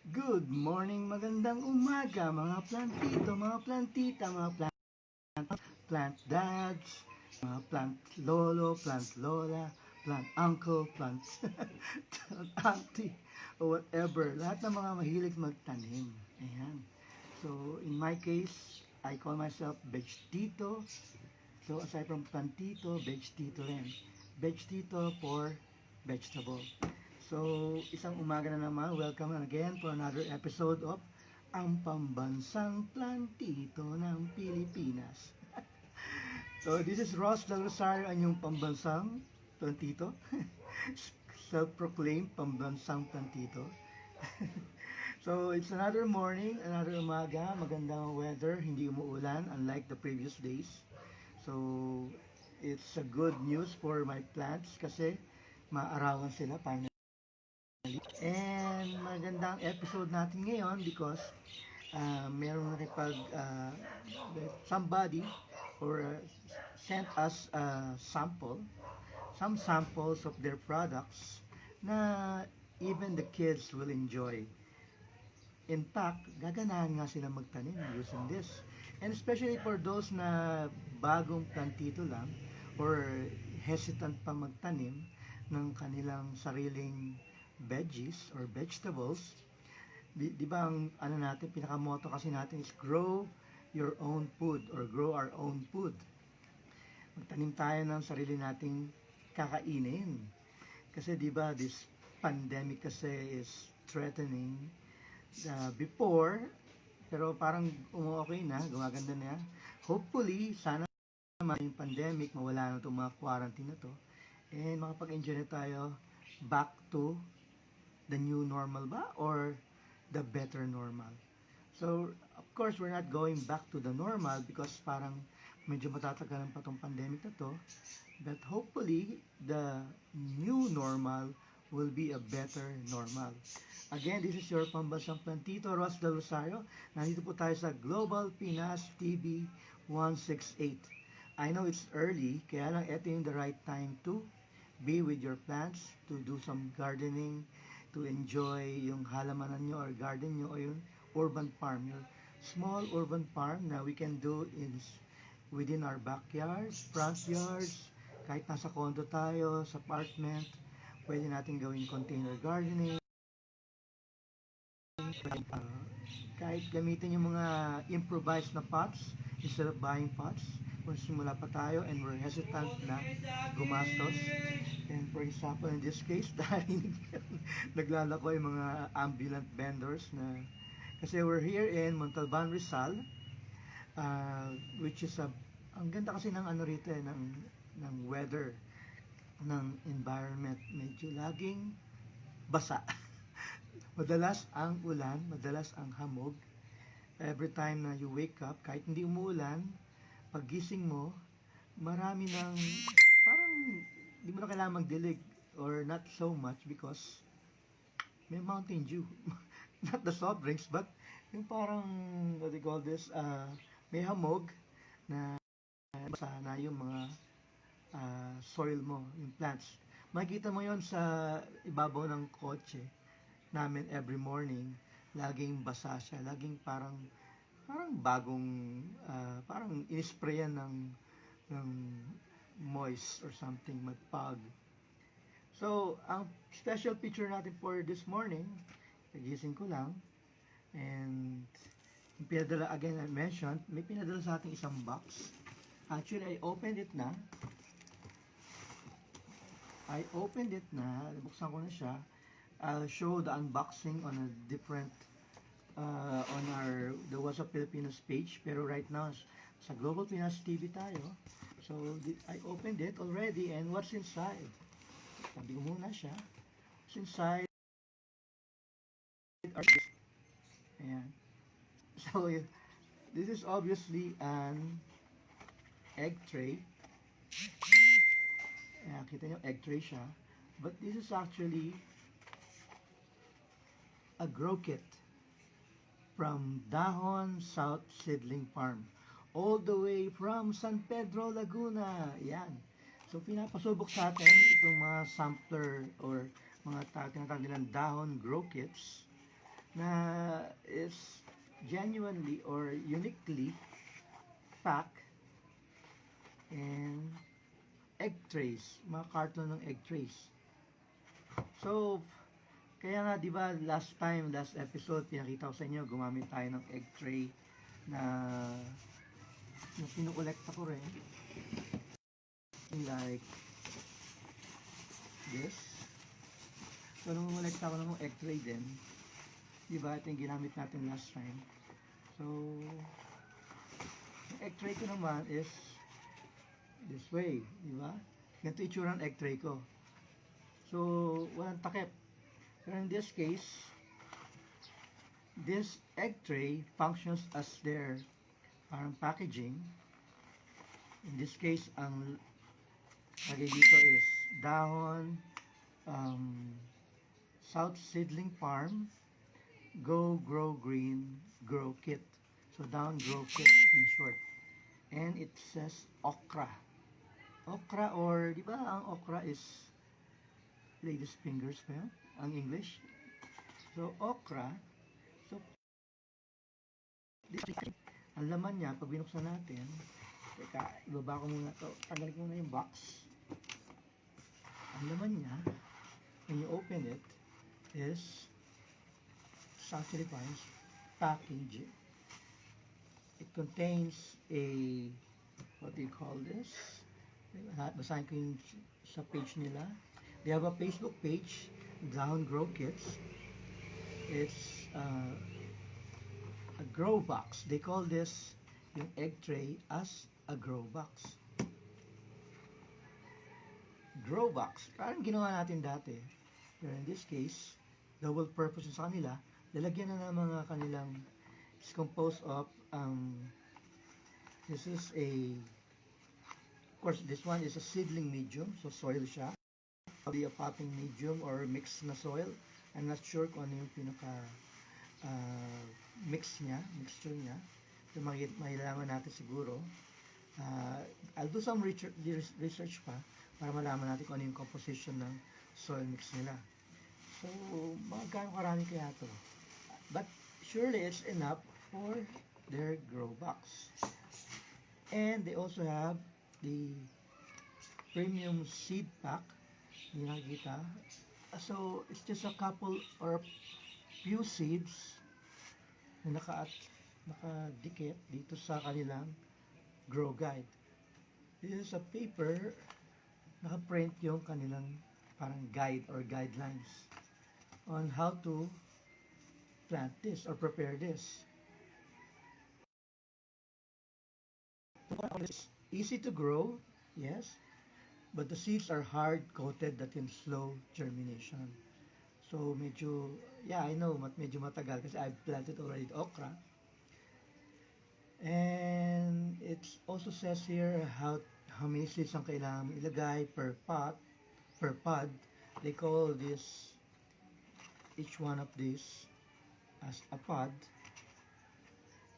Good morning, magandang umaga mga plantito, mga plantita, mga plant dads, mga plant lolo, plant lola, plant uncle, plant auntie, or whatever. Lahat ng mga mahilig magtanim. Ayan. So, in my case, I call myself vegetito. So, aside from plantito, vegetito rin. Vegetito for vegetable. So, isang umaga na naman, welcome again for another episode of ang Pambansang Plantito ng Pilipinas. So, this is Ross Del Rosario, ang yung Pambansang Plantito. Self-proclaimed Pambansang Plantito. So, it's another morning, another umaga, magandang weather, hindi umuulan unlike the previous days. So, it's a good news for my plants kasi maarawan sila finally. And magandang episode natin ngayon because meron rin somebody or sent us a sample, some samples of their products na even the kids will enjoy. In fact, gaganahan nga sila magtanim using this. And especially for those na bagong plantito lang or hesitant pa magtanim ng kanilang sariling veggies or vegetables, di ba ang ano natin, pinaka-motto kasi natin is grow your own food or grow our own food. Magtanim tayo ng sarili nating kakainin. Kasi di ba this pandemic kasi is threatening before, pero parang okay na, gumaganda na. Hopefully, sana yung pandemic, mawala na itong mga quarantine na to, and makapag-enjoy na tayo back to the new normal ba or the better normal. So, of course, we're not going back to the normal because parang medyo matatagalan pa tong pandemic na to. But hopefully, the new normal will be a better normal. Again, this is your Pambansang Plantito, Ross Del Rosario. Nandito po tayo sa Global Pinas TV 168. I know it's early, kaya lang ito yung the right time to be with your plants, to do some gardening, to enjoy yung halamanan nyo or garden nyo or yung urban farm, your small urban farm na we can do within our backyards, front yards, kahit nasa condo tayo, sa apartment, pwede natin gawing container gardening, kahit gamitin yung mga improvised na pots instead of buying pots. Kung simula pa tayo and we're hesitant na gumastos. And for example, in this case, dahil naglalako yung mga ambulant vendors na kasi we're here in Montalban, Rizal, which is ang ganda kasi ng ano rito ng weather, ng environment, medyo laging basa. Madalas ang ulan, madalas ang hamog. Every time na you wake up, kahit hindi umuulan, paggising mo, marami ng parang di mo na kailangan magdilig or not so much because may Mountain Dew. Not the soft drinks, but yung parang, what do you call this, may hamog na basa na yung mga soil mo, yung plants. Makikita mo yon sa ibabaw ng kotse namin every morning. Laging basa siya, laging parang bagong, parang inisprayan ng moist or something, magpag. So, ang special picture natin for this morning, nagising ko lang, and yung pinadala, again I mentioned, may pinadala sa ating isang box. Actually, I opened it na, nabuksan ko na siya. I'll show the unboxing on a different on the WhatsApp Pilipinas page, pero right now sa Global Pinas TV tayo. So I opened it already, and what's inside? Sabi ko muna siya. What's inside? Ayan. So this is obviously an egg tray. Ayan, kita nyo, egg tray siya. But this is actually a grow kit from Dahon South Seedling Farm, all the way from San Pedro, Laguna. Yan. So, pinapasubok sa atin itong mga sampler or mga tinatawag nilang dahon grow kits na is genuinely or uniquely packed in egg trays, mga carton ng egg trays. So, kaya nga, di ba, last episode, pinakita ko sa inyo, gumamit tayo ng egg tray na pinukolekta ko rin. Like this. So, nung kolekta ko ng egg tray din, di ba, ito yung ginamit natin last time. So, yung egg tray ko naman is this way, di ba? Ganito itsura ng egg tray ko. So, walang takip. Pero in this case, this egg tray functions as their parang packaging. In this case, ang lagay dito is dahon, South Seedling Farm, Go Grow Green, Grow Kit. So, down Grow Kit in short. And it says okra. Okra, or di ba ang okra is ladies fingers pa yun, ang English. So, okra. So, ang laman niya, pag binuksan natin, teka, ibaba ko muna to, tanggalin ko muna yung box. Ang laman niya, when you open it, is Southern Farms packaging. It contains a, what do you call this? Basahin ko yung sa page nila. They have a Facebook page, Down Grow Kits. It's a grow box. They call this yung egg tray as a grow box. Grow box. Parang ginawa natin dati. Pero in this case, double purpose sa kanila. Lalagyan na ng mga kanilang, it's composed of, this is a, of course, this one is a seedling medium, so soil siya. Probably a potting medium or mixed na soil. I'm not sure kung ano yung pinaka mixture niya. So, mahilaman natin siguro. I'll do some research pa para malaman natin kung ano yung composition ng soil mix nila. So, magkano karami kaya to? But surely it's enough for their grow box. And they also have the premium seed pack. Hindi nakikita. So, it's just a couple or few seeds na nakadikit dito sa kanilang grow guide. This is a paper, nakaprint yung kanilang parang guide or guidelines on how to plant this or prepare this. It's easy to grow, yes, but the seeds are hard-coated that can slow germination. So, medyo, yeah, I know, medyo matagal kasi I've planted already the okra. And it also says here how many seeds ang kailangan ilagay per pot, per pod. They call this, each one of these as a pod.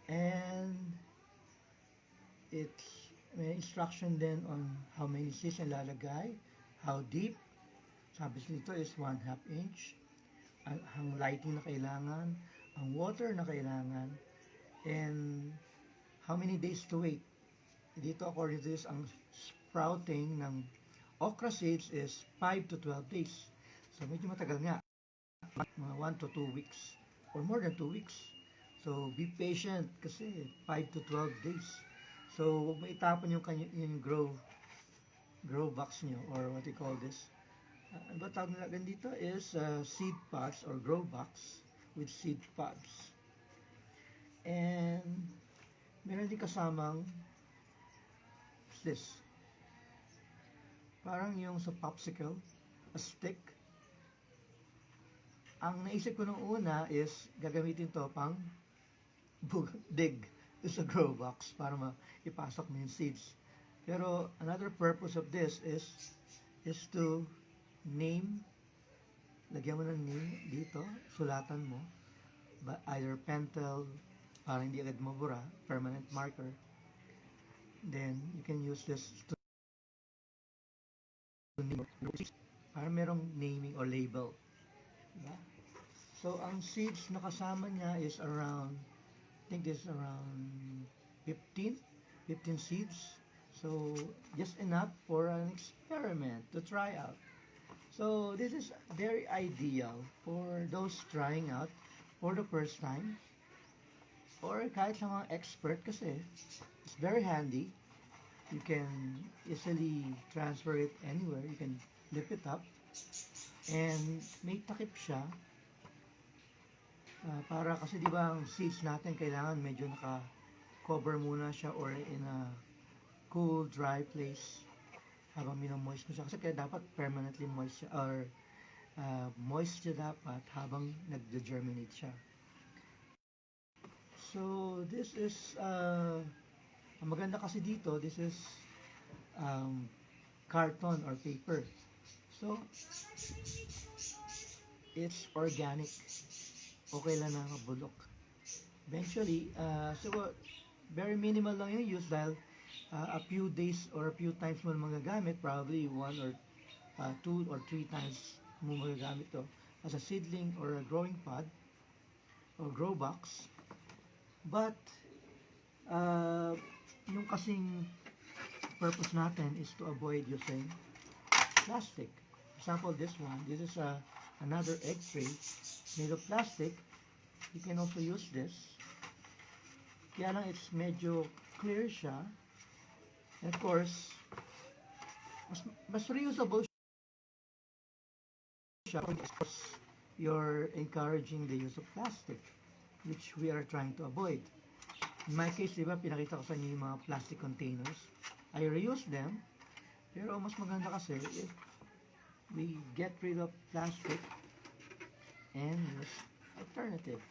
And it's may instruction then on how many seeds ang lalagay, how deep, sabi nito is 1/2 inch, ang lighting na kailangan, ang water na kailangan, and how many days to wait. Dito according to this, ang sprouting ng okra seeds is 5 to 12 days. So medyo matagal nga, mga 1 to 2 weeks, or more than 2 weeks. So be patient kasi 5 to 12 days. So, huwag mo itapon yung grow box nyo, or what you call this. Ano ba tawag nila dito is seed pods or grow box with seed pods. And, meron din kasamang this. Parang yung sa popsicle, a stick. Ang naisip ko nung una is, gagamitin to pang dig sa grow box para ipasok mo yung seeds. Pero another purpose of this is to name, lagyan mo ng name dito, sulatan mo, either pentel, para hindi agad mabura, permanent marker. Then you can use this to name, para merong naming or label. Diba? So, ang seeds na kasama niya is around, I think this around 15, 15 seeds. So, just enough for an experiment to try out. So, this is very ideal for those trying out for the first time or kahit sa mga expert kasi it's very handy. You can easily transfer it anywhere. You can lift it up and may takip siya. Para kasi di ba ang seeds natin kailangan medyo naka-cover muna siya or in a cool, dry place habang minamoist mo siya. Kasi kaya dapat permanently moist siya or moist siya dapat habang nag-germinate siya. So, this is, ang maganda kasi dito, this is carton or paper. So, it's organic. Okay lang na bulok. Eventually, so very minimal lang yung use dahil a few days or a few times mo magagamit, probably 1 or 2 or 3 times mo magagamit to as a seedling or a growing pod or grow box. But, yung kasing purpose natin is to avoid using plastic. For example, this one, this is another egg tray made of plastic. You can also use this. Kaya lang it's medyo clear siya. And of course, mas reusable siya because you're encouraging the use of plastic, which we are trying to avoid. In my case, di ba, pinakita ko sa inyo yung mga plastic containers. I reuse them, pero mas maganda kasi if we get rid of plastic and use alternative.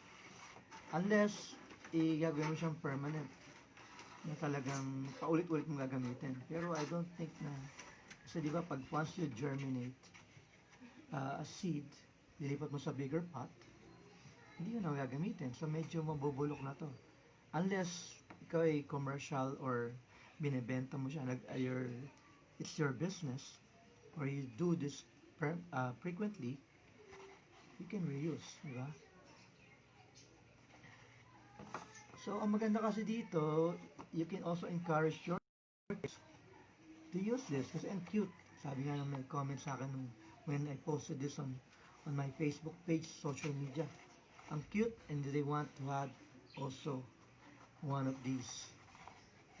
Unless, gagawin mo siyang permanent na talagang paulit-ulit mong gagamitin. Pero I don't think na, kasi di ba pag once you germinate a seed, lilipat mo sa bigger pot, hindi yun ang gagamitin. So medyo mabubulok na to. Unless ikaw ay commercial or binebenta mo siya, it's your business, or you do this frequently, you can reuse, di ba? So, ang maganda kasi dito, you can also encourage your kids to use this kasi ang cute. Sabi nga nung may comment sa akin when I posted this on my Facebook page, social media. Ang cute, and they want to have also one of these.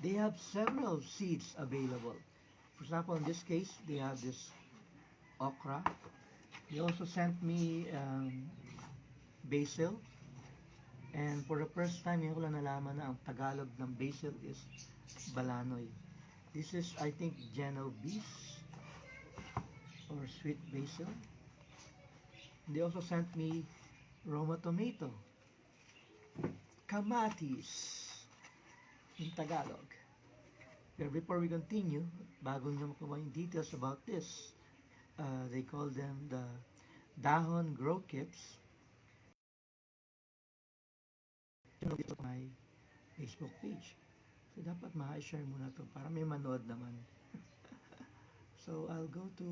They have several seeds available. For example, in this case, they have this okra. They also sent me basil. And for the first time, yun ko lang nalaman na ang Tagalog ng basil is balanoy. This is, I think, Genovese or sweet basil. They also sent me Roma tomato, kamatis in Tagalog. Pero before we continue, bago nyo makuha yung details about this, they call them the dahon grow kits. Dito sa my Facebook page. So, dapat ma-share muna to para may manood naman. So, I'll go to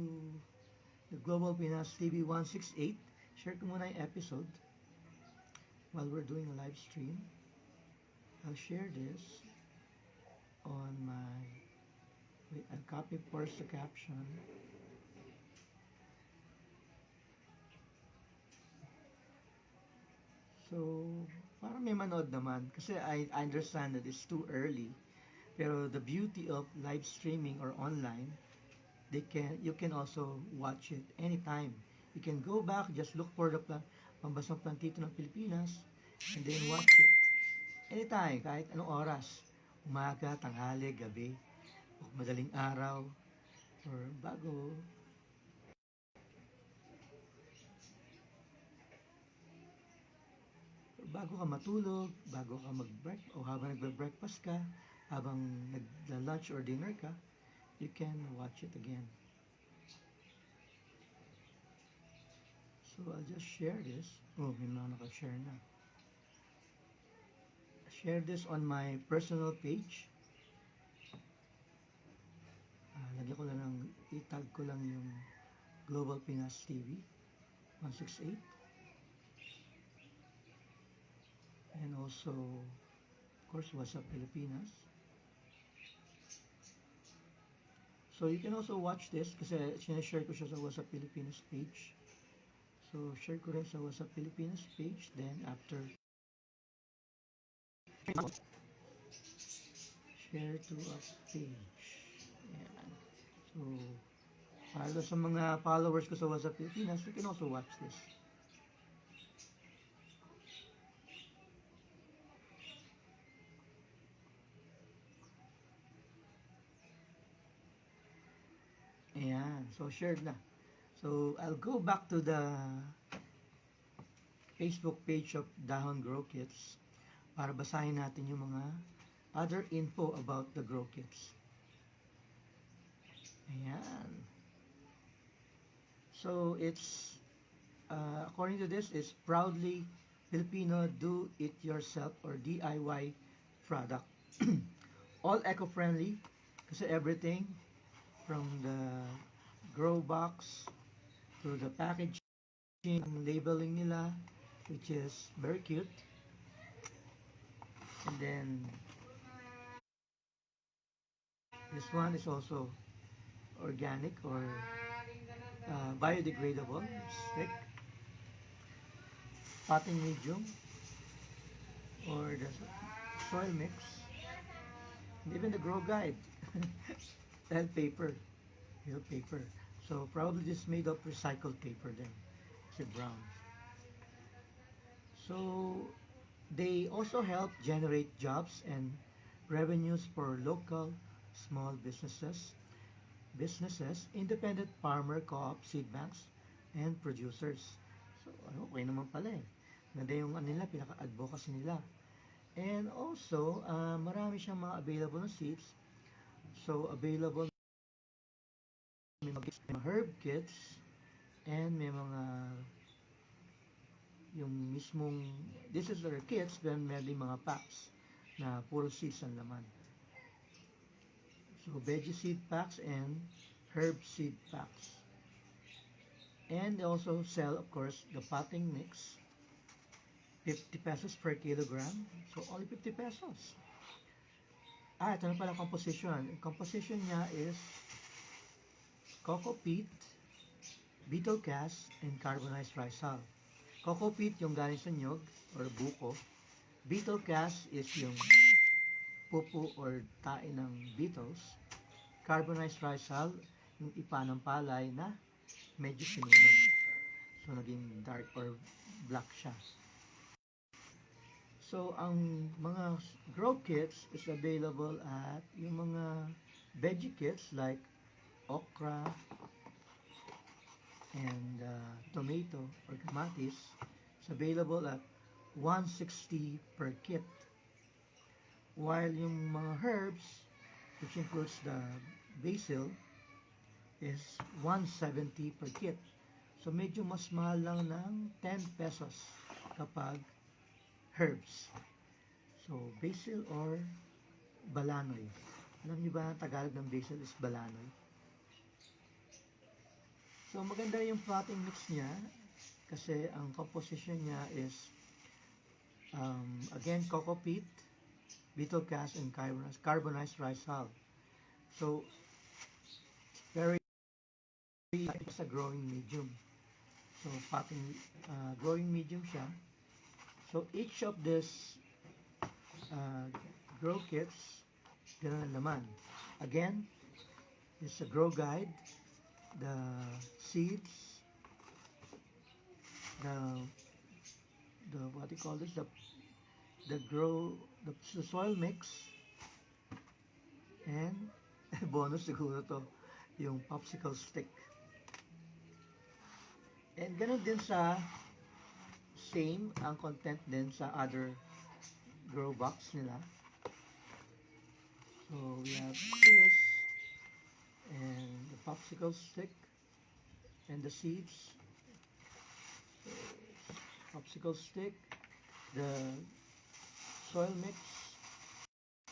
the Global Pinas TV 168. Share ko muna yung episode while we're doing a live stream. I'll share this on my... Wait, I'll copy first the caption. So, para may manood naman. Kasi I understand that it's too early. Pero the beauty of live streaming or online, you can also watch it anytime. You can go back, just look for the Pambansang Plantito ng Pilipinas, and then watch it. Anytime, kahit anong oras. Umaga, tanghali, gabi, o madaling araw, or bago ka matulog, bago ka mag-break, o habang nagbe-breakfast ka, habang nag-lunch or dinner ka, you can watch it again. So, I'll just share this. Oh, may mga naka-share na. Share this on my personal page. Lagyan ko lang itag ko lang yung Global Pinas TV 168. and also, of course, What's Up Pilipinas. So you can also watch this kasi sinashare ko siya sa What's Up Pilipinas page. So share ko rin sa What's Up Pilipinas page. Then after, share to a page. Ayan. So para sa mga followers ko sa What's Up Pilipinas, you can also watch this. Ayan. So shared na. So I'll go back to the Facebook page of Dahon Grow Kits para basahin natin yung mga other info about the Grow Kits. Ayan. So it's according to this, it's proudly Filipino do-it-yourself or DIY product. All eco-friendly kasi everything from the grow box to the packaging, labeling nila, which is very cute. And then this one is also organic or biodegradable stick, potting medium, or the soil mix, and even the grow guide, and paper, paper. So probably this is made of recycled paper then, it's brown. So they also help generate jobs and revenues for local small businesses, independent farmer co-op, seed banks, and producers. So okay naman pala eh. Ganda yung nila, pinaka-advocacy nila. And also, marami siyang mga available na seeds. So available may mga herb kits and may mga yung mismong this is their kits, then may mga packs na puro seeds ang laman. So veggie seed packs and herb seed packs. And they also sell, of course, the potting mix, 50 pesos per kilogram. So only 50 pesos. Ito na pala composition. Yung composition niya is coco peat, beetle cast, and carbonized rice hull. Coco peat yung galing sa nyog or buko. Beetle cast is yung pupu or tae ng beetles. Carbonized rice hull, yung ipa ng palay na medyo sinunog. So naging dark or black siya. So ang mga grow kits is available at yung mga veggie kits like okra and tomato or kamatis is available at 160 per kit. While yung mga herbs, which includes the basil, is 170 per kit. So medyo mas mahal lang ng 10 pesos kapag herbs. So basil or balanoy. Alam niyo ba ang Tagalog ng basil is balanoy? So maganda yung potting mix niya kasi ang composition niya is again coco peat, beetle cast, and carbonized rice hull. So very it's a growing medium. So potting growing medium siya. So each of this grow kits ganun ang laman. Again, it's a grow guide, the seeds, the what do you call this, the soil mix, and bonus siguro to yung popsicle stick. And ganun din sa same ang content din sa other grow box nila. So we have this and the popsicle stick and the seeds. So, popsicle stick, the soil mix,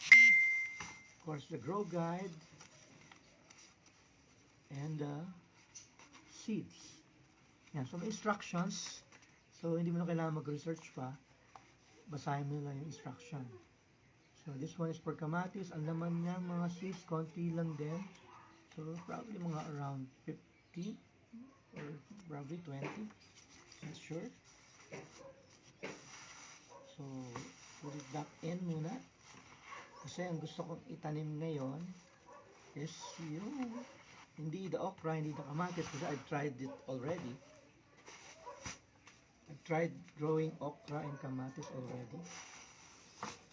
of course the grow guide, and the seeds. Yan, so may instructions. So hindi mo na kailangan mag-research pa. basahin mo lang yung instruction. So this one is for kamatis. Ang laman niya mga seeds, konti lang din. So probably mga around 15 or probably 20. Not sure. So put it back in muna. Kasi ang gusto kong itanim ngayon is yung hindi the okra, hindi the kamatis kasi I've tried it already. I've tried growing okra and kamatis already.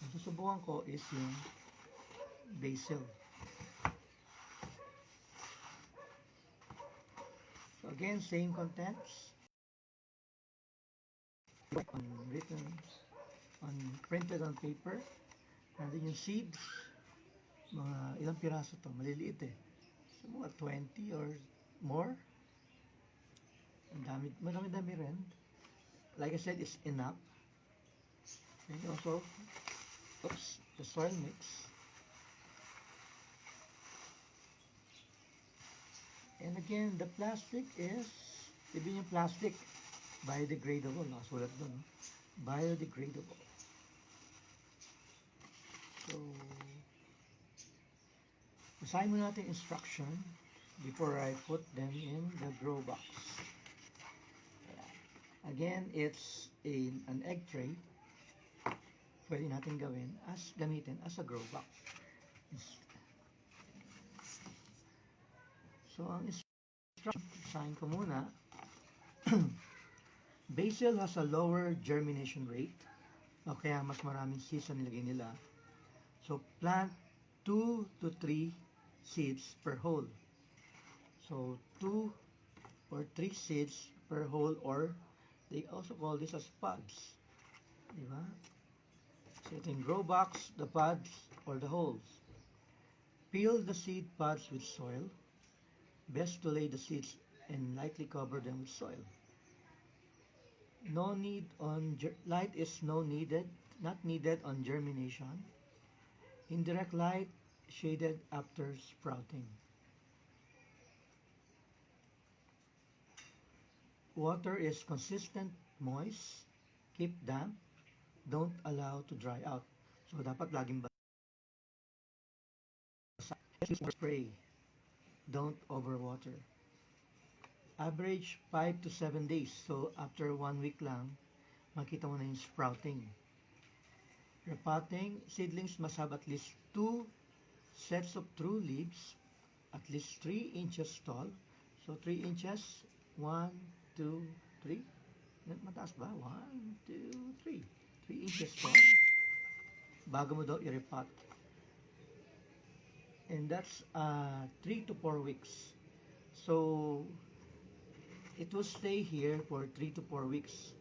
Ang susubukan ko is yung basil. So again, same contents. Printed on paper. Nandun yung seeds. Mga ilang piraso to, maliliit eh. So mga 20 or more. Ang dami, marami-dami rin. Like I said, it's enough. And also, the soil mix. And again, the plastic is, ibig yung plastic, biodegradable. Nakasulat doon. Biodegradable. So, basahin mo natin instruction before I put them in the grow box. Again, it's an egg tray. Pwede natin gamitin as a grow box. So, ang instruction, basahin ko muna. Basil has a lower germination rate. O kaya mas maraming seeds na nilagay nila. So, plant 2 to 3 seeds per hole. So, 2 or 3 seeds per hole, or they also call this as pods. Diba? So, ito yung grow box, the pods, or the holes. Peel the seed pods with soil. Best to lay the seeds and lightly cover them with soil. No need on light is not needed on germination. Indirect light shaded after sprouting. Water is consistent, moist, keep damp, don't allow to dry out. So dapat laging basa. Spray, don't overwater. Average 5 to 7 days. So after 1 week lang, makita mo na yung sprouting. Repotting, seedlings must have at least 2 sets of true leaves, at least 3 inches tall. So 3 inches, 1, 2, 3. Mataas ba? 1, 2, 3. 3 inches tall. Bago mo daw i-repot. And that's 3 to 4 weeks. So it will stay here for 3 to 4 weeks.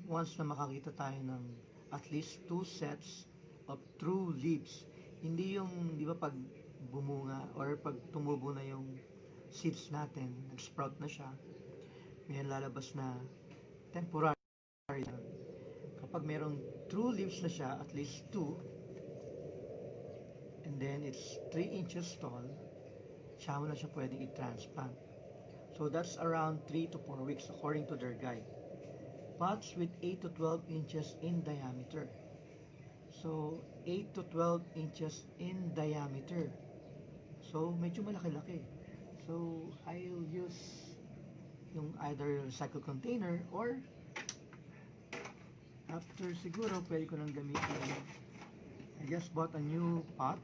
Once na makakita tayo ng at least 2 sets of true leaves. Hindi yung, di ba, pag bumunga or pag tumubo na yung seeds natin, nag-sprout na siya, may lalabas na temporary. Kapag merong true leaves na siya, at least 2, and then it's 3 inches tall, siya mo na siya pwedeng i-transplant. So that's around 3 to 4 weeks according to their guide. Pots with 8 to 12 inches in diameter. So 8 to 12 inches in diameter. So medyo malaki-laki. So I'll use yung either recycled container, or after siguro pwede ko nang gamitin. I just bought a new pot.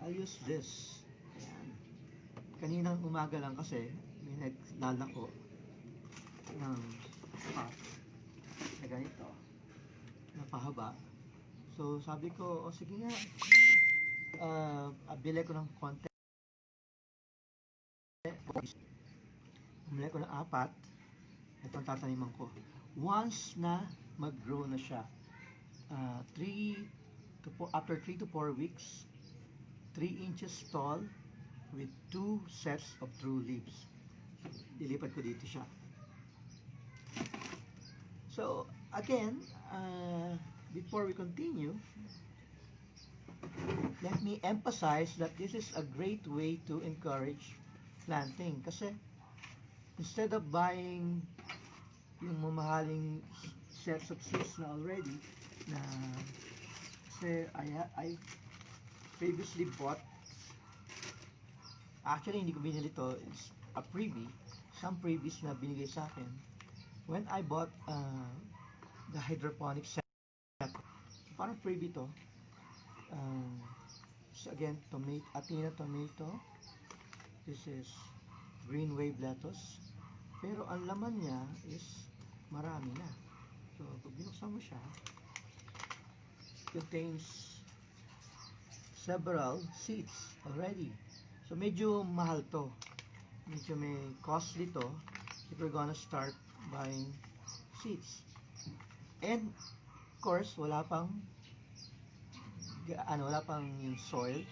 I'll use this. Ayan. Kaninang umaga lang kasi may naglalako ng pot na ganito, napahaba. So sabi ko, o sige nga, bili ko ng konti. Bumili ko ng 4. Itong tataniman ko. Once na mag-grow na siya, after 3 to 4 weeks, 3 inches tall with 2 sets of true leaves. Ilipat ko dito siya. So, again, before we continue, let me emphasize that this is a great way to encourage planting. Kasi, instead of buying yung mamahaling sets of seeds na already na kasi I previously bought, actually hindi ko binili to, it's a freebie, some freebies na binigay sa akin when I bought the hydroponic set. Parang freebie to. So again, Athena tomato. This is green wave lettuce. Pero ang laman niya is marami na. So, pag binuksan mo siya, contains several seeds already. So, medyo mahal to. Medyo may costly to if you're gonna start buying seeds. And, of course, wala pang yung soil.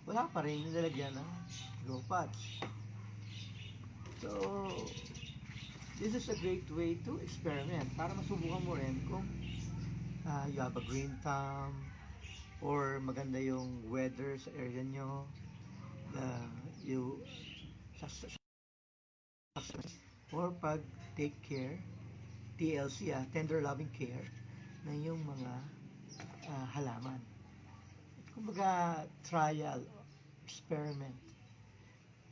Wala pa rin yung lalagyan ng grow pots. So, this is a great way to experiment para masubukan mo rin kung you have a green thumb or maganda yung weather sa area nyo, or pag take care, TLC, tender loving care, na yung mga halaman. Kumbaga, trial, experiment.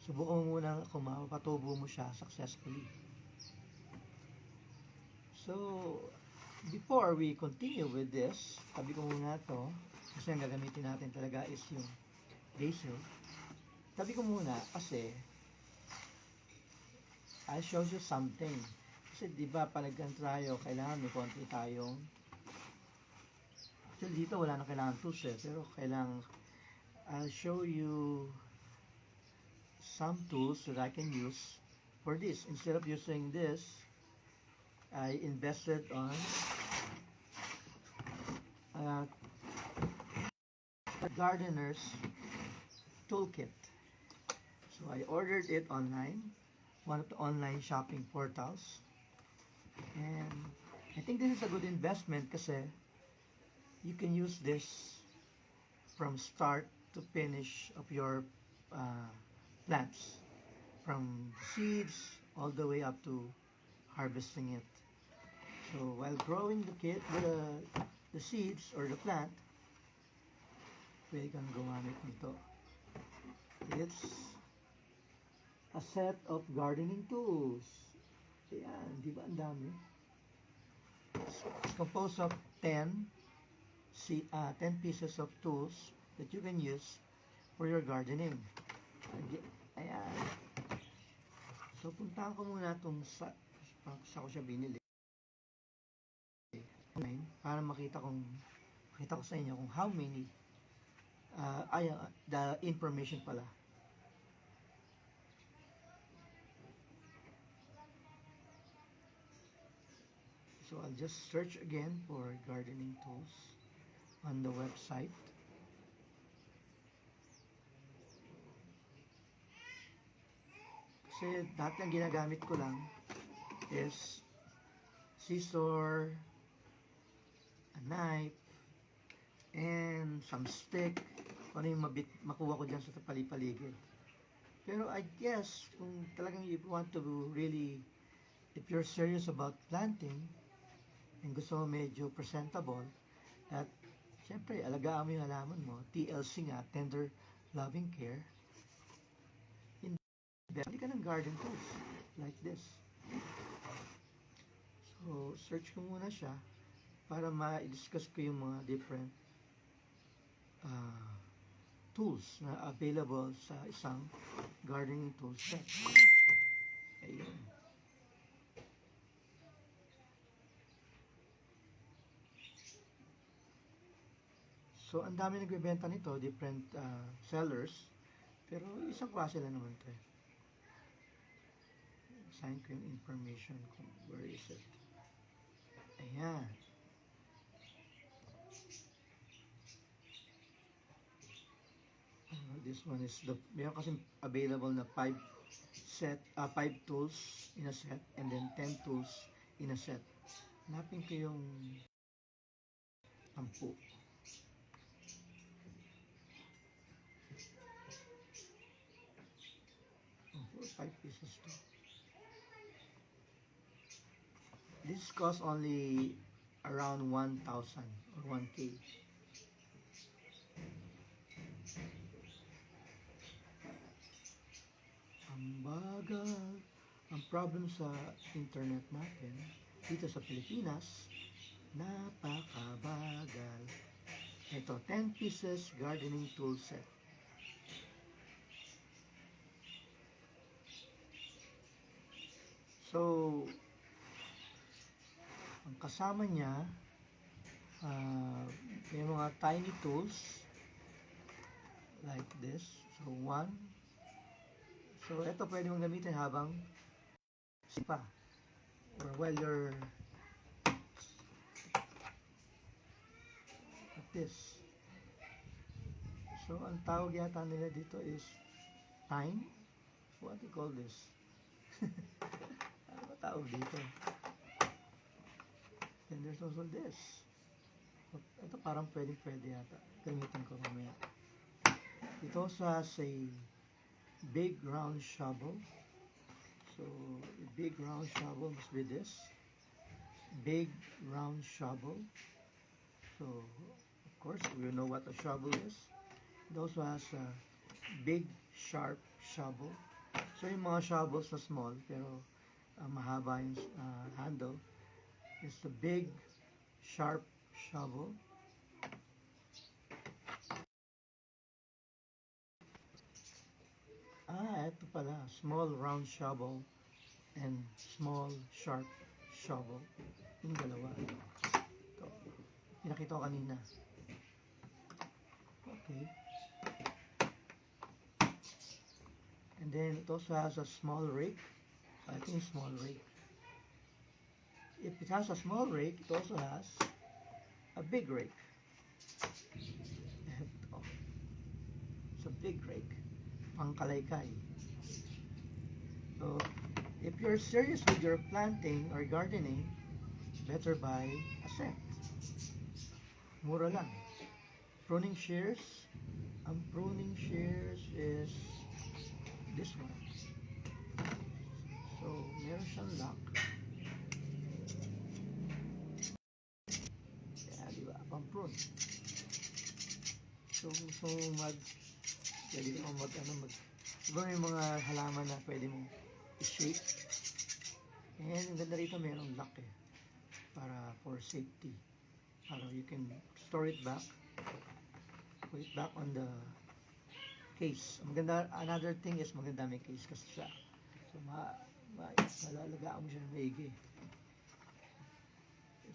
Subukan mo muna kung mapatubo mo siya successfully. So, before we continue with this, tabi ko muna to kasi ang gagamitin natin talaga is yung basil. Tabi ko muna kasi I'll show you something. Kasi di ba pag nag-tryo, kailangan may konti tayong, actually dito wala na kailangan tools pero kailangan, I'll show you some tools that I can use for this. Instead of using this, I invested on a gardener's toolkit. So I ordered it online, one of the online shopping portals, and I think this is a good investment kasi you can use this from start to finish of your plants, from seeds all the way up to harvesting it. So while growing the seeds or the plant, pwede kang gumamit nito. It's a set of gardening tools. Ayan, di ba ang dami? It's composed of 10 pieces of tools that you can use for your gardening. Ayan. So, puntahan ko muna itong sa ko siya binili. Para makita ko sa inyo kung how many the information pala. So, I'll just search again for gardening tools on the website. Kasi dati ang ginagamit ko lang is scissor, a knife, and some stick. Ano yung makuha ko dyan sa paligid. Pero I guess, kung talagang you want to really, if you're serious about planting, and gusto mo medyo presentable, at syempre, alagaan mo yung halaman mo, TLC nga, tender loving care, hindi ka ng garden tools, like this. So, search ko muna siya, para ma-discuss ko yung mga different tools na available sa isang gardening tool set. Ayun. So, ang dami nagbebenta nito, different sellers, pero isang klase lang naman ito. Sign ko yung information kung where is it. Ayan. This one is meron kasi available na 5 tools in a set and then 10 tools in a set. Hanapin ko yung 10. 5 pieces to. This costs only around 1,000 or 1K. Ang bagal. Ang problem sa internet natin dito sa Pilipinas, napakabagal. Ito, 10 pieces gardening tool set. So, ang kasama niya, may mga tiny tools like this. So, one. So, ito pwede mong gamitin habang sipa or while you're at this. So, ang tawag yata nila dito is time. What do you call this? Ano ba tawag dito? And there's also this. Ito parang pwede yata. Gamitin ko mamaya. It also has a big round shovel. So, a big round shovel must be this. Big round shovel. So, of course, we know what a shovel is. It also has a big, sharp shovel. So, yung mga shovels na small, pero mahaba yung handle, is the big, sharp shovel. Ito pala, small round shovel and small sharp shovel. Yung dalawa. Ito. Pinakita ko kanina. Okay. And then it also has a small rake. I think small rake. If it has a small rake, it also has a big rake. Ito. It's a big rake. Pangkalaykay. So, if you're serious with your planting or gardening, better buy a set. Mura lang. Pruning shears. Ang pruning shears is this one. So, meron siyang lock. Kaya, di ba? Pang-prune. So, gusto mo pwede mo diba may mga halaman na pwede mong i-shape. And ang ganda rito, mayroong lock para for safety. Para you can store it back. Put it back on the case. Maganda, another thing is maganda may case kasi siya. So, malalagaan mo siya ng maigi.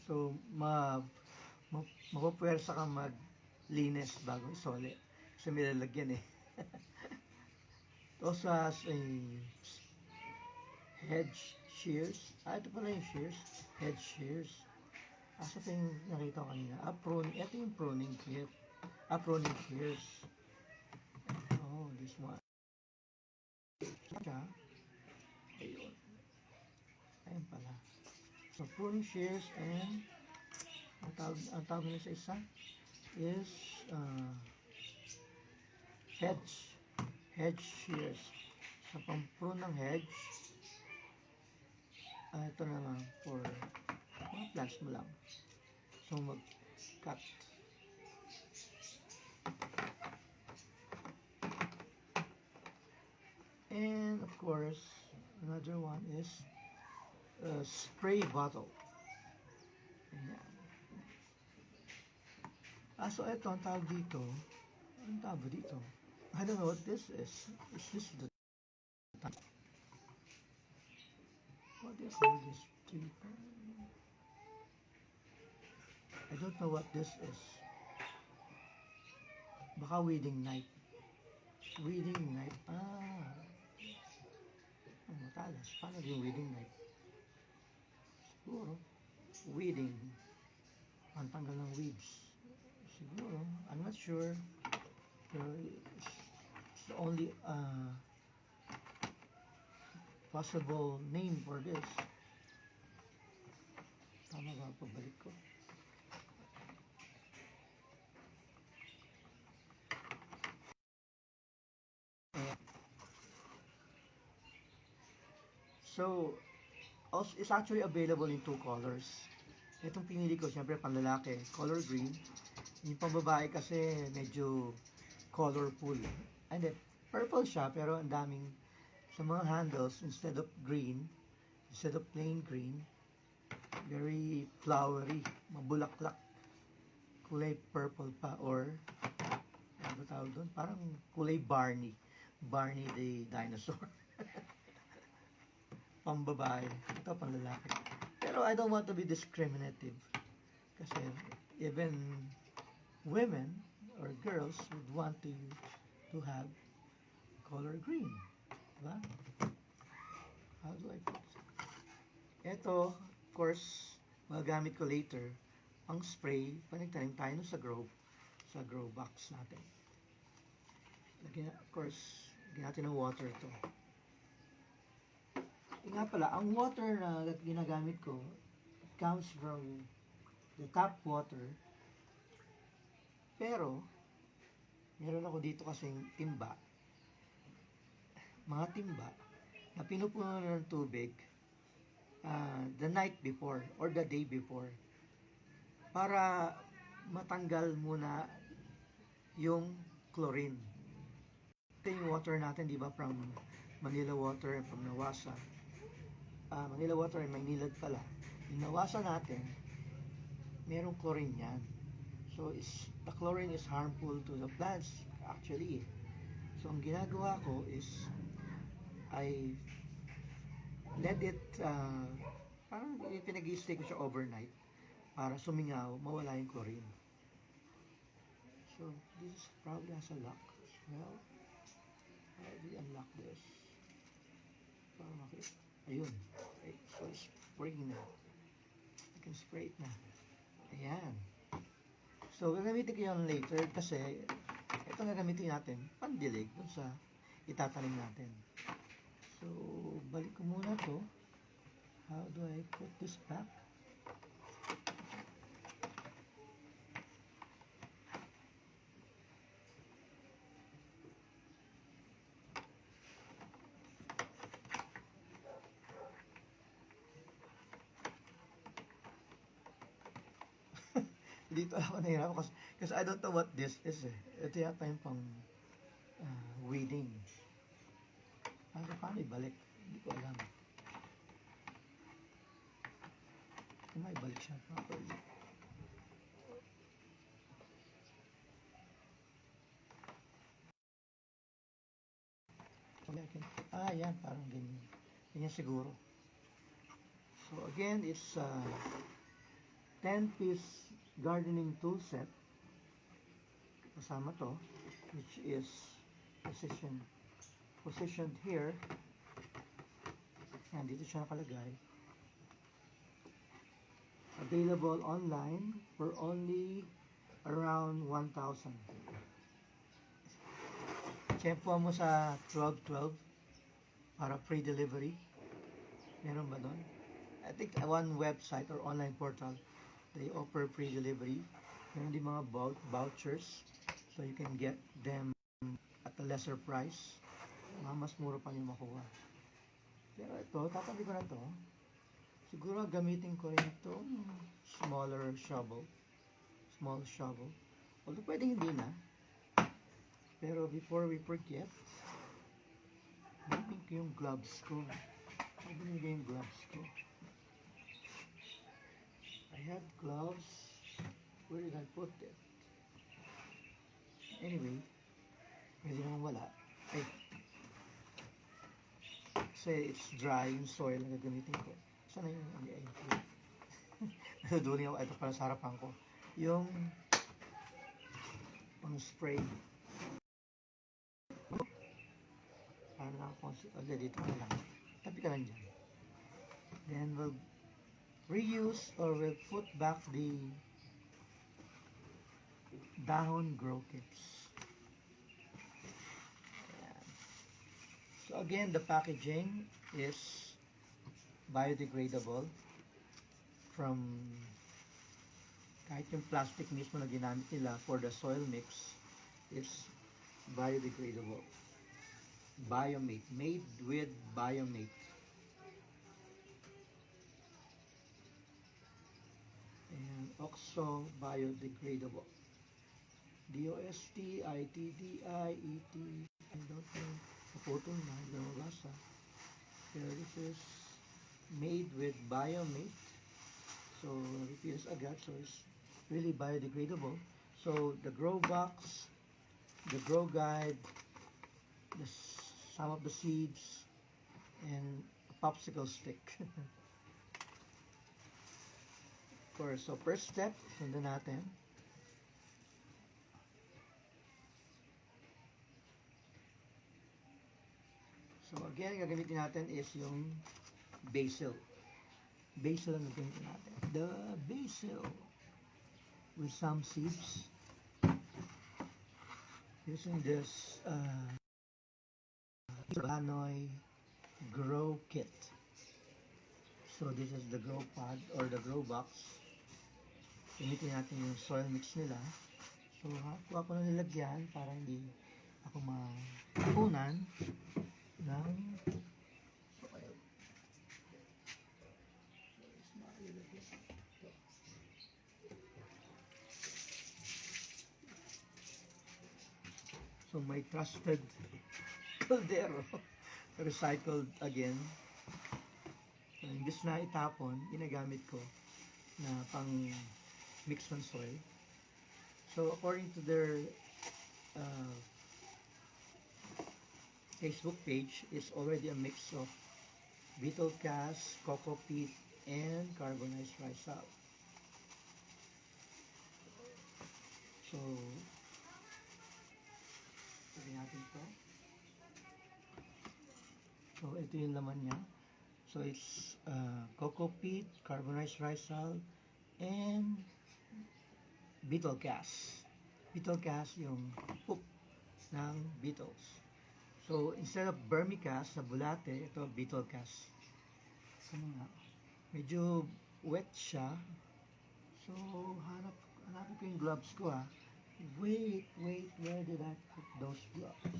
So, mapapwersa kang maglinis bago isole. Kasi may lalagyan It also has a hedge shears. Ito pala yung shears. Hedge shears. Asa ito yung nakita ko kanina. Ito yung pruning kit. Pruning shears. Oh, this one. Ayun. Ayun pala. So, pruning shears and ang tawag nila sa isa is hedge shears. Sa pang-prune ng hedge, ito naman for mga plants mo lang. So, mag-cut. And, of course, another one is a spray bottle. Ayan. So, ito, ang tawag dito, I don't know what this is. Is this the what do you call this? I don't know what this is. Baka weeding knife. Weeding knife. Matalas. Paano yung weeding knife? Siguro, weeding. Pantanggal ng weeds. Siguro, I'm not sure. Pero it's the only possible name for this. Tama ba? Pabalik ko. So, Also, it's actually available in two colors. Itong pinili ko, siyempre panlalaki, color green. Yung pambabae kasi medyo colorful. And then, purple siya, pero ang daming sa mga handles, instead of plain green, very flowery, mabulaklak, kulay purple pa, or ano tawag doon? Parang kulay Barney. Barney the dinosaur. Pambabae. Ito panlalaki. Pero I don't want to be discriminative. Kasi even women or girls would want to have color green. Diba? How do I put it? Ito, of course, magagamit ko later, ang spray, panigtanim tayo sa grow box natin. Lagyan, of course, lagyan natin ng water ito. Nga pala, ang water na ginagamit ko comes from the tap water. Pero, meron ako dito kasing mga timba, na pinupuno ng tubig the night before or the day before para matanggal muna yung chlorine. Ito yung water natin, di ba, from Manila water and from Nawasa. Manila water ay Maynilad pala. Yung Nawasa natin, merong chlorine yan. So, the chlorine is harmful to the plants, actually. So, ang ginagawa ko is, I let it, parang pinag-i-stay ko siya overnight para sumingaw, mawala yung chlorine. So, this is probably has a lock as well. How do we unlock this? Parang okay. Ayun. Okay. So, it's working now. I can spray it na. Ayan. So, gagamitin ko yun later kasi ito gagamitin natin pandilig dun sa itatanim natin. So, balik ko muna to. How do I put this back? Dito ako nahirapan kasi I don't know what this is eh. Ito yata yung pang weeding. Paano ibalik? Hindi ko alam. Paano ibalik siya properly? Yan, parang ganyan. Ganyan siguro. So again, it's 10-piece gardening tool set. Kasama to, which is positioned here. Yan, dito siya nakalagay. Available online for only around 1,000. Check mo sa 1212 para free delivery. Meron ba doon? I think one website or online portal, they offer free delivery. Meron din mga vouchers, so you can get them at a lesser price. Mas mura pa yung makuha. Pero ito, tatabi ko na to. Siguro gamitin ko rin ito small shovel. Although pwedeng hindi na. Pero before we forget, gamitin ko yung gloves ko. Binigay yung gloves ko. I had gloves. Where did I put it? Anyway, pwede naman wala. Kasi it's dry yung soil na gagamitin ko. Sana yung naduli ako. Ito pala sa harapan ko. Yung pang spray. Paano na ako? Dito ka na lang. Tabi ka lang dyan. Then we'll reuse or we'll put back the dahon grow kits. Ayan. So again, the packaging is biodegradable from kahit yung plastic mismo na ginamit nila for the soil mix is biodegradable. Biomate, made with biomate. oxo biodegradable. DOSTITDIET, I don't know, naputol na, hindi na mabasa. Pero this is made with biomate. So, repeats agad, so it's really biodegradable. So, the grow box, the grow guide, some of the seeds, and a popsicle stick. Of course, so first step, sundan natin. So again, gagamitin natin is yung basil. Basil ang gagamitin natin. The basil with some seeds. Using this Hanoi grow kit. So this is the grow pod or the grow box. Gamitin natin yung soil mix nila. So kuha ko na nilagyan para hindi ako mapunan ng soil. So my trusted caldero recycled again. So, imbis na itapon, ginagamit ko na pang mix ng soil. So according to their Facebook page, it's already a mix of beetle cast, cocoa peat, and carbonized rice salt. So, sabi natin ito. So, ito yung laman niya. So, it's cocoa peat, carbonized rice salt, and beetle cast. Beetle cast yung poop ng beetles. So, instead of vermicast sa bulate, ito beetle cast. So, medyo wet siya. So, hanapin ko yung gloves ko ha. Wait, where did I put those gloves?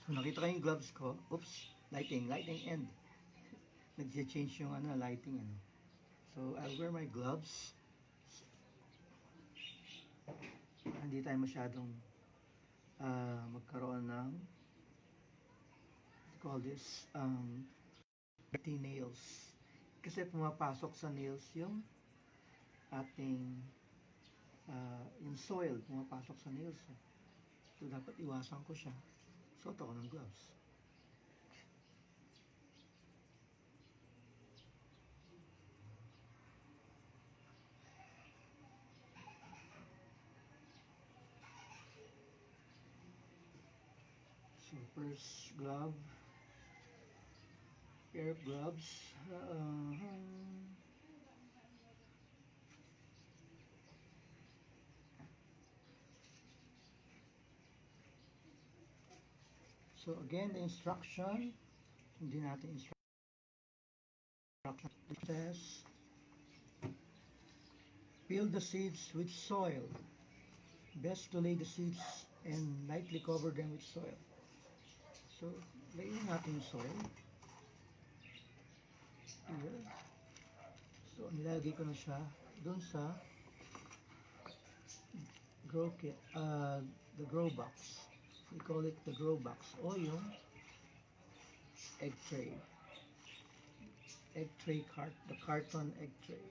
So, nakita ko yung gloves ko. Oops, lighting end. Nag-change yung lighting. So, I'll wear my gloves. Hindi tayo masyadong magkaroon ng call this dirty nails. Kasi pumapasok sa nails yung ating yung soil, pumapasok sa nails. So, dapat iwasan ko siya. Suot ako ng gloves. So, first glove. Pair of gloves. So again, the instruction, hindi natin instruction. It says, fill the seeds with soil. Best to lay the seeds and lightly cover them with soil. So, layin natin yung soil. Here. So, nilagay ko na siya dun sa grow kit, the grow box. We call it the grow box o yung egg tray. The carton egg tray.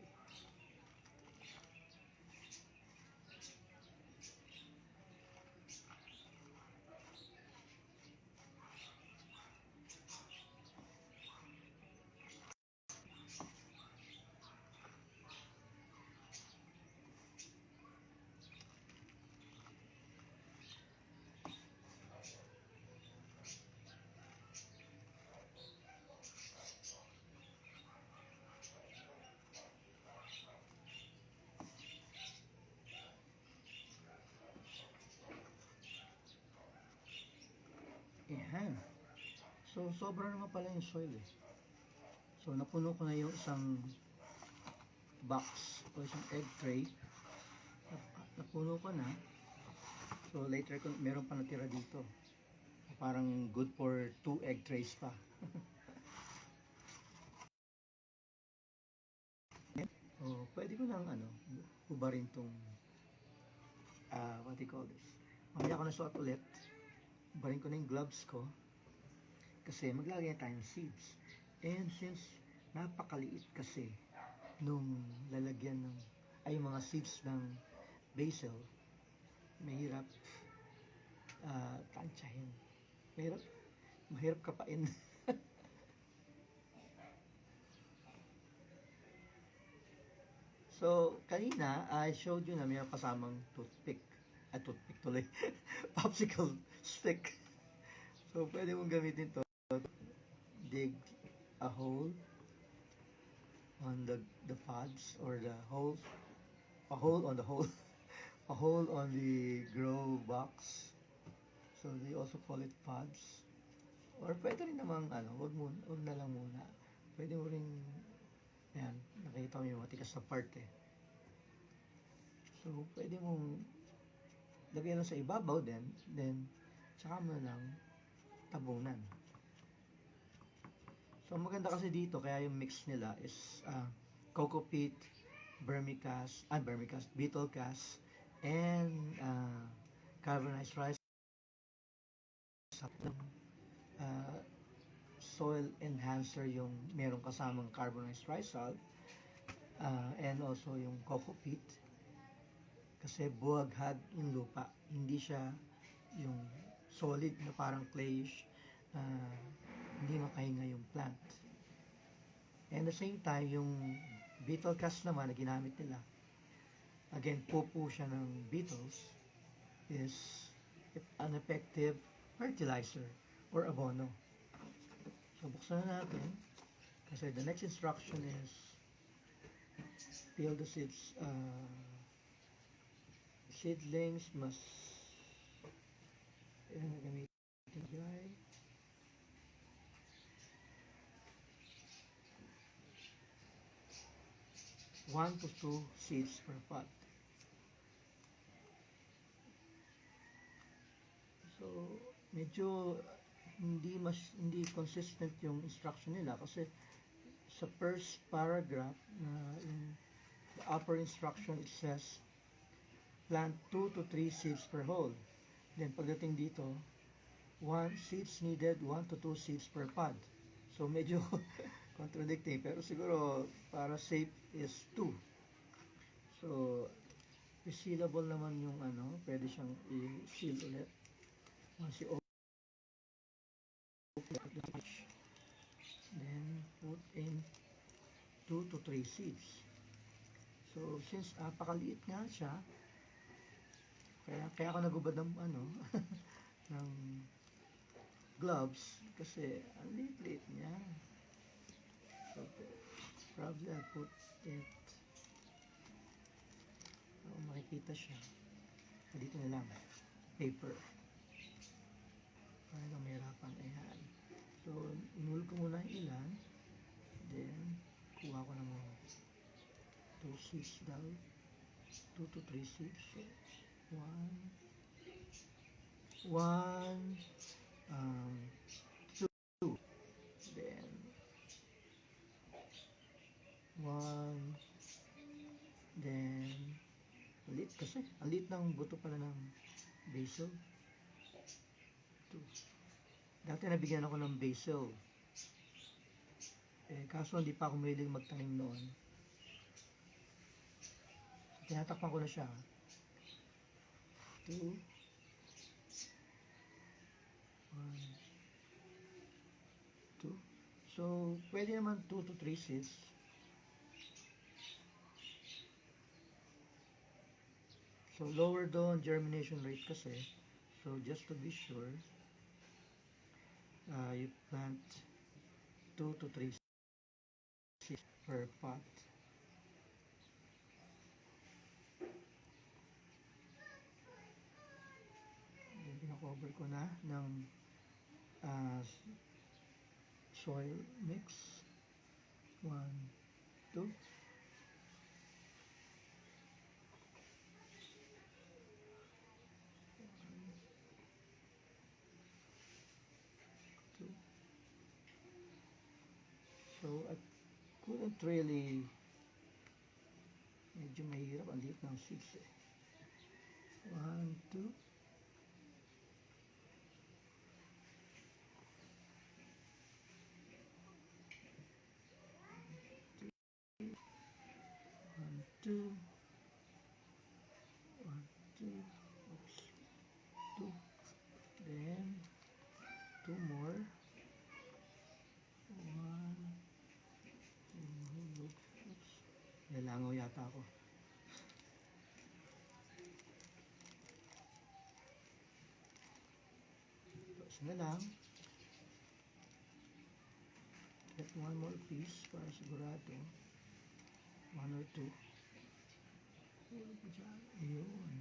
hand. So, sobra naman pala yung soil eh. So, napuno ko na yung isang box o isang egg tray. Napuno ko na. So, later, meron pa natira dito. Parang good for 2 egg trays pa. So, pwede ko lang, hubarin tong, what do you call this? Mamaya ko na suot ulit. Hubarin ko na yung gloves ko. Kasi maglagay na tayo ng seeds. And since napakaliit kasi nung lalagyan ng, ay mga seeds ng basil, mahirap tansyahin. Mahirap kapain. So, kanina, I showed you na may kasamang toothpick. Toothpick tuloy. Popsicle stick. So, pwede mong gamitin to. Dig a hole on the pods or the holes. A hole on the hole. A hole on the grow box. So, they also call it pods. Or pwede rin namang, wag na lang muna. Pwede mo rin, yan, nakita mo yung matikas na part eh. So, pwede mong lagyan lang sa ibabaw din, then, tsaka mo lang tabunan. So, maganda kasi dito, kaya yung mix nila is coco peat, beetle cast, and carbonized rice. Soil enhancer yung merong kasamang carbonized rice salt, and also yung coco peat. Kasi buhaghag yung lupa, hindi siya yung solid na parang clayish, hindi makahinga yung plant. And at the same time, yung beetle cast naman na ginamit nila, again, pupo siya ng beetles, is an effective fertilizer or abono. So, buksan na natin, kasi the next instruction is peel the seeds. Seedlings must gamitin dry. One to 2 seeds per pot. So, medyo hindi consistent yung instruction nila kasi sa first paragraph na in the upper instruction it says plant 2 to 3 seeds per hole. Then pagdating dito, 1 seeds needed, 1 to 2 seeds per pod. So medyo contradicting, pero siguro para safe is 2. So resealable naman yung pwede siyang i-seal ulit. Once you open it, then put in 2 to 3 seeds. So since apakaliit nga siya, kaya ako nagubad ng ng gloves kasi ang liit niya. So probably I put it makikita siya. Dito na lang paper para lang mahirapan. Ayan. So inul ko muna yung ilan, then kuha ko ng mga 2 seeds daw, 2 to 3 seeds. So 1, 2, then 1, then ulit kasi ang liit ng buto pala ng basil. 2. Dati nabigyan ako ng basil kaso hindi pa ako mahilig magtanim noon. So, tinatakpan ko na siya. 2, 1, 2. So pwede naman 2 to 3 seeds. So lower doon germination rate kasi. So just to be sure, you plant 2 to 3 seeds per pot. Then pinakover ko na ng uh, soil mix. 1, 2. 2. So I couldn't really, medyo mahirap, ang liit ng seeds eh. 1, 2. 2, 1, 2, oops, 2, then 2 more, 1, 2, oops, nilangaw yata ako. Tapos na lang, get 1 more piece para sigurado, 1 or 2. Yun.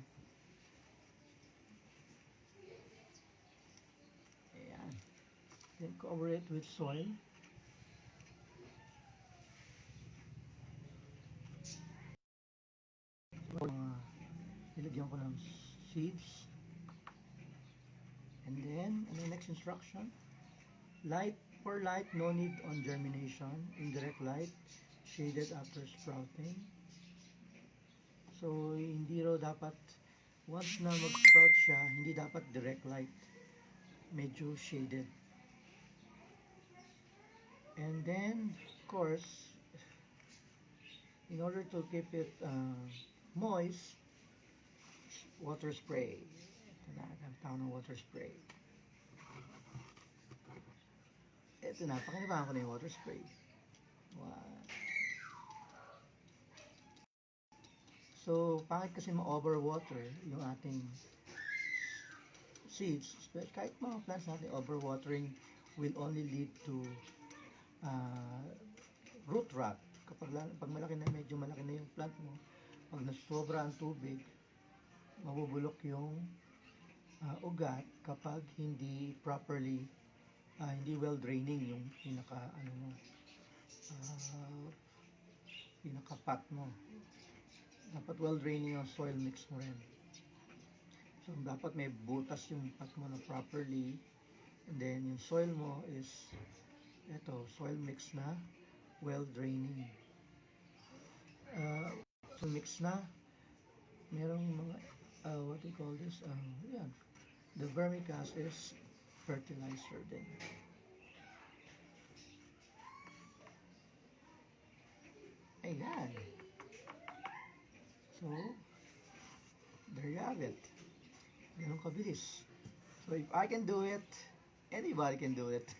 Ayan. Then cover it with soil. Nilagyan ko ng seeds. And then, ano next instruction? Light, for light, no need on germination. Indirect light, shaded after sprouting. So, hindi raw dapat, once na mag-sprout siya, hindi dapat direct light. Medyo shaded. And then, of course, in order to keep it moist, water spray. Ito na, nagtawag ng water spray. Ito na, pakinabangan ko na yung water spray. Wow. So, pangit kasi ma-overwater yung ating seeds. Kahit mga plants natin, overwatering will only lead to root rot. Pag malaki na, medyo malaki na yung plant mo, pag nasobra ang tubig, mabubulok yung ugat kapag hindi properly, hindi well draining yung pinaka pot mo. Dapat well draining ang soil mix mo rin. So dapat may butas yung pot mo na properly, and then yung soil mo is soil mix na well draining. So mix na, merong mga what do you call this? Yan. The vermicast is fertilizer din. Ayan. So, there you have it. Ganun kabilis. So, if I can do it, anybody can do it.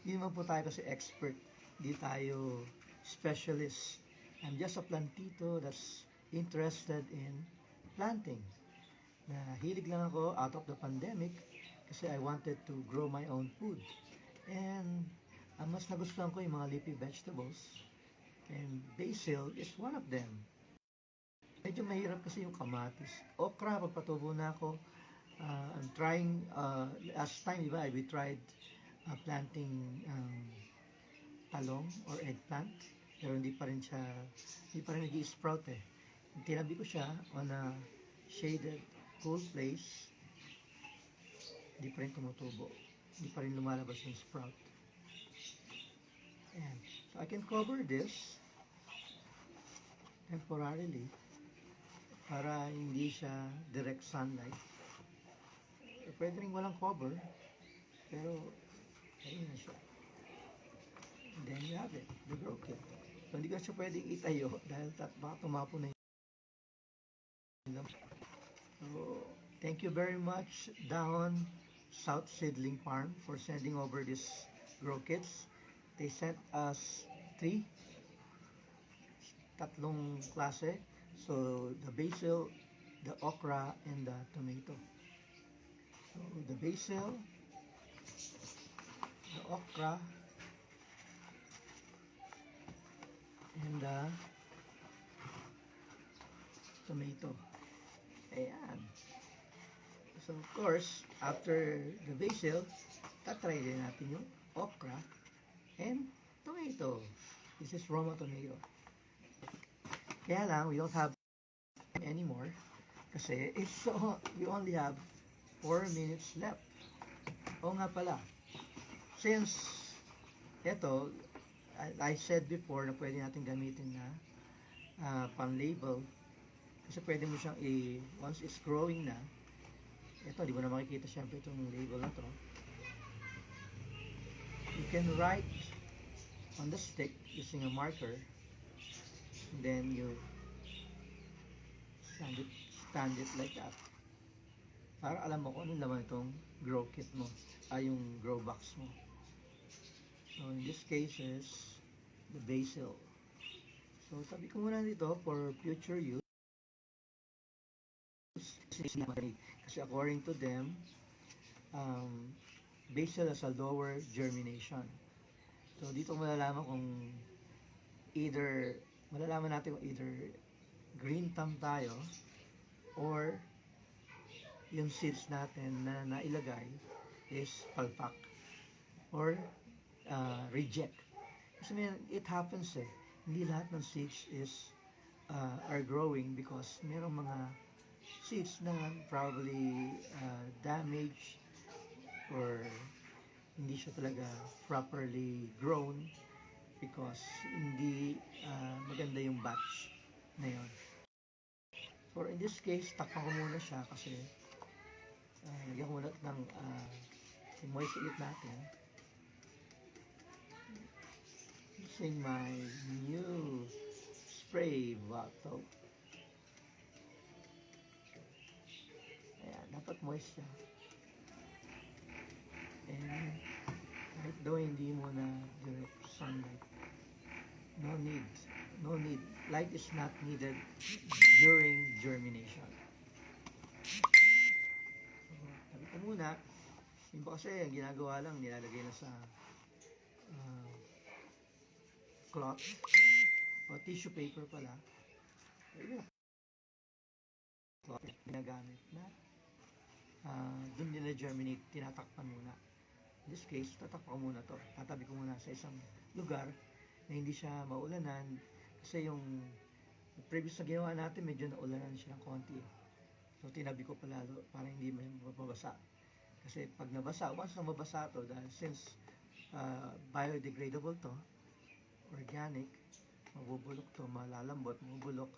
Hindi naman po tayo kasi expert. Hindi tayo specialist. I'm just a plantito that's interested in planting. Nahilig lang ako out of the pandemic kasi I wanted to grow my own food. And mas nagustuhan ko yung mga leafy vegetables. And basil is one of them. Medyo mahirap kasi yung kamatis. Okra, pagpatubo na ako. I'm trying, last time, diba, we tried planting talong or eggplant. Pero hindi pa rin nag-i-sprout eh. Tinabi ko siya on a shaded, cool place. Hindi pa rin tumutubo. Hindi pa rin lumalabas yung sprout. Ayan. So I can cover this temporarily para hindi siya direct sunlight. Pwede rin walang cover, pero ayun na siya. And then you have it, the grow kit. So hindi ka siya pwedeng itayo dahil baka tumapo na yun. So, thank you very much, Dahon South Seedling Farm, for sending over this grow kits. They sent us 3, tatlong klase. So, the basil, the okra, and the tomato. So, the basil, the okra, and the tomato. Ayan. So, of course, after the basil, try din natin yung okra and tomato. This is Roma tomato. Kaya lang, we don't have time anymore kasi we only have 4 minutes left. O nga pala, since ito, I said before na pwede natin gamitin na pang-label kasi pwede mo siyang once it's growing na, ito, di mo na makikita syempre itong label na to. You can write on the stick using a marker, and then you stand it like that para alam mo kung anong laman itong grow kit mo, yung grow box mo. So in this case is the basil. So tabi ko muna dito for future use kasi according to them, basil has a lower germination. So dito malalaman natin kung either green thumb tayo or yung seeds natin na nailagay is palpak or reject. Kasi it happens hindi lahat ng seeds are growing because merong mga seeds na probably damaged or hindi siya talaga properly grown because hindi maganda yung batch na yun. For in this case, takpan ko muna siya kasi lagyan ko muna ng moist ulit natin using my new spray bottle. Ayan, dapat moist siya. And kahit daw hindi mo na direct sunlight, no need. Light is not needed during germination. So, tabi ko muna. Yung ba kasi, ang ginagawa lang, nilalagay na sa cloth o tissue paper pala. Cloth ginagamit na dun nila germinate, tinatakpan muna. In this case, tatakpan ko muna to. Tatabi ko muna sa isang lugar na hindi siya maulanan kasi yung previous na ginawa natin, medyo naulanan siya ng konti. So, tinabi ko palalo para hindi mabasa. Kasi pag nabasa, once na mabasa to, dahil since biodegradable to, organic, mabubulok to, malalambot, mabubulok,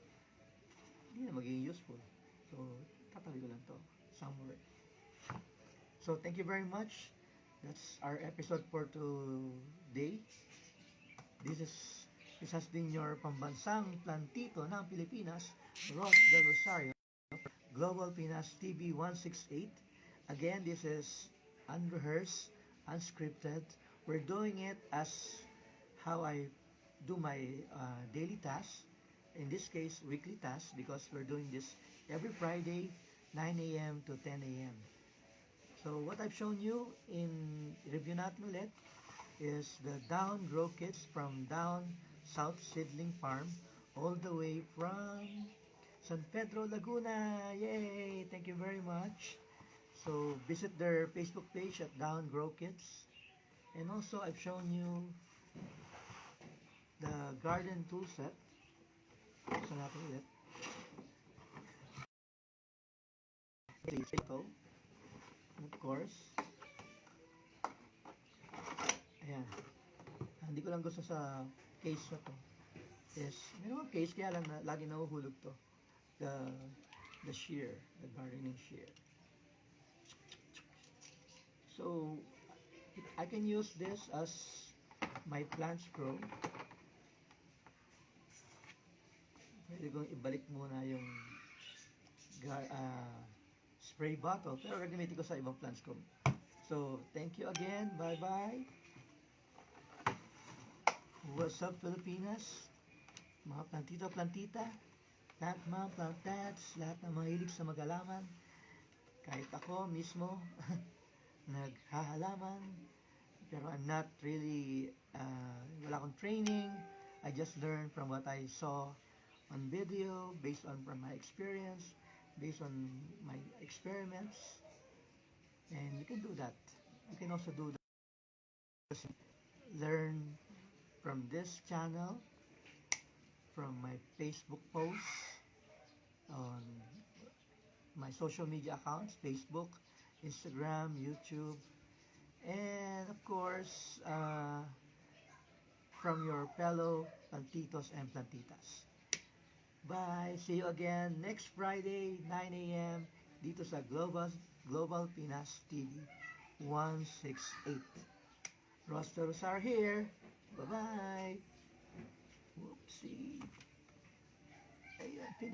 hindi na magiging useful. So, tatabi ko lang to somewhere. So, thank you very much. That's our episode for today. This has been your Pambansang Plantito ng Pilipinas, Ross Del Rosario, Global Pinas TV 168. Again, this is unrehearsed, unscripted. We're doing it as how I do my daily tasks. In this case, weekly tasks because we're doing this every Friday, 9 a.m. to 10 a.m. So what I've shown you in review natin ulit is the Down Grow Kits from Down South Seedling Farm all the way from San Pedro, Laguna. Yay! Thank you very much. So visit their Facebook page at Down Grow Kits. And also I've shown you the garden tool set. So natin ulit. Ito. Of course. Ayan. Hindi ko lang gusto sa case na to. Yes, meron case kaya lang na lagi nahuhulog to. The shear, the gardening shear. So, I can use this as my plants grow. Pwede kong ibalik muna yung spray bottle, pero gagamitin ko sa ibang plants ko. So, thank you again. Bye-bye. What's up, Pilipinas? Mga plantito, plantita, lahat mga plantats, lahat ng mahilig sa mag-alaman. Kahit ako mismo, naghahalaman, pero I'm not really, wala akong training. I just learned from what I saw on video, based on from my experience, based on my experiments. And you can do that. You can also do that. learn from this channel, from my Facebook posts, on my social media accounts, Facebook, Instagram, YouTube, and of course, from your fellow Plantitos and Plantitas. Bye! See you again next Friday, 9 a.m. dito sa Global Pinas TV 168. Rosters are here. Bye-bye! Whoopsie! Ayan,